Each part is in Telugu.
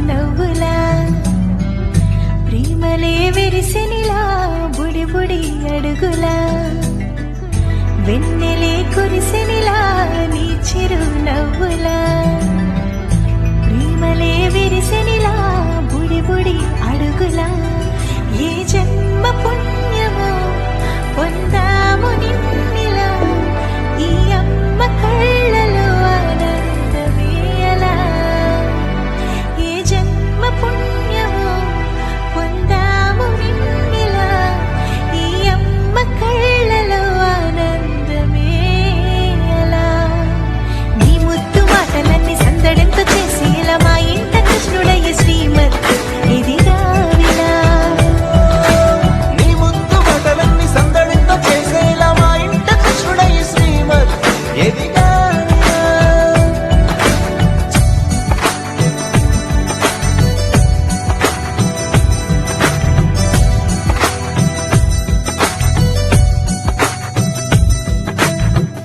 నవ్వులా ప్రేమలే విరిసెనిలా బుడి బుడి అడుగులా వెన్నెలే కురిసెనిలా నీ చిరు నవ్వులా ప్రేమలే విరిసెనిలా బుడి బుడి అడుగులా ఏ జన్మ పుణ్యమో పొందాము నిన్నిలా ఈ అమ్మ కళ్ళలో ఆనందమే అలా ఏ జన్మ పుణ్యమో పొందాము నిన్నిలా ఈ అమ్మ కళ్ళలో ఆనందమే అలా నీ ముద్దు మాటలన్నీ సందడంతో చేసి ఇలా మా ఇంట కృష్ణుడయ్య శ్రీమత్ ఇది రావిలా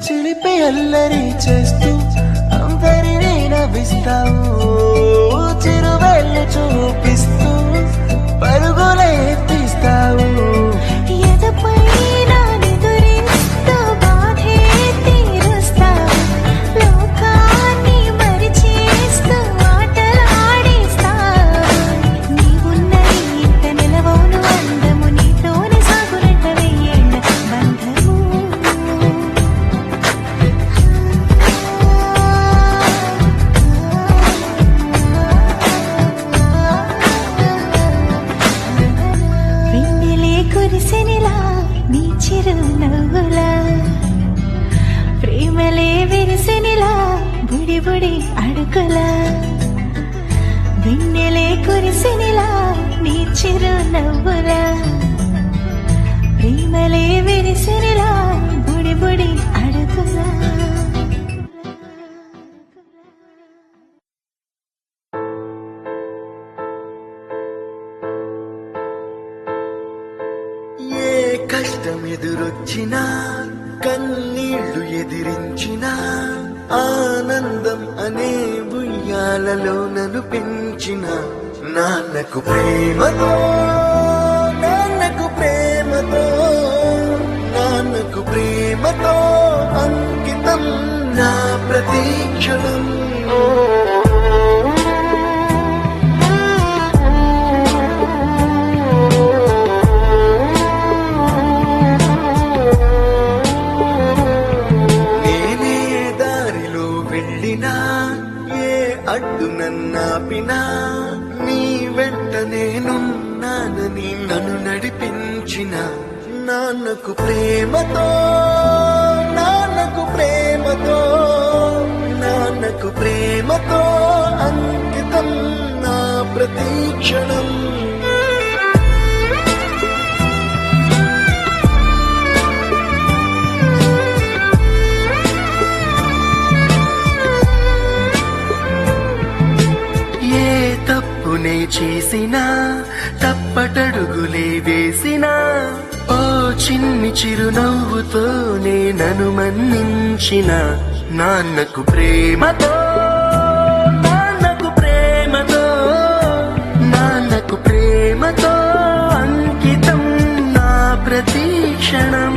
చిలిపి అల్లరి చేస్తూ అందరినీ నవ్విస్తావు చిరువేళ్ళు చూపిస్తూ పరుగులే తీస్తావు ఎదపై నానెదురిస్తూ బాధే తీరుస్తావు లోకాన్ని మరిచేస్తూ ఆటలాడిస్తావు నీవున్న ఇంత నిలవవును అందము నీతోనే సాగునంట వెయ్యేళ్ళ బంధము వెన్నెలే కురిసెనిలా నీ చిరు నవ్వులా ప్రేమలే విరిసెనిలా బుడి బుడి అడుగులా వెన్నెలే కురిసెనిలా నీ చిరు నవ్వులా ప్రేమలే విరిసెనిలా బుడి బుడి అడుగులా ఏ కష్టం ఎదురొచ్చినా కన్నీళ్లు ఎదిరించినా ఆనందం అనే ఉయ్యాలలో నన్ను పెంచిన నాన్నకు ప్రేమతో నాన్నకు ప్రేమతో నాన్నకు ప్రేమతో అంకితం నా ప్రతీక్షణం నేనే దారిలో వెళ్ళినా ఏ అడ్డు నన్నాపినా నీ వెంట నేనున్నానని నన్ను నడిపించిన నాన్నకు ప్రేమతో నాన్నకు ప్రేమతో నాన్నకు ప్రేమతో అంకితం నా ప్రతీక్షణం ఏ తప్పునే చేసినా తప్పటడుగులే వేసినా ఓ చిన్ని చిరునవ్వుతోనే నన్ను మన్నించిన నాన్నకు ప్రేమతో నాన్నకు ప్రేమతో నాన్నకు ప్రేమతో అంకితం నా ప్రతీక్షణం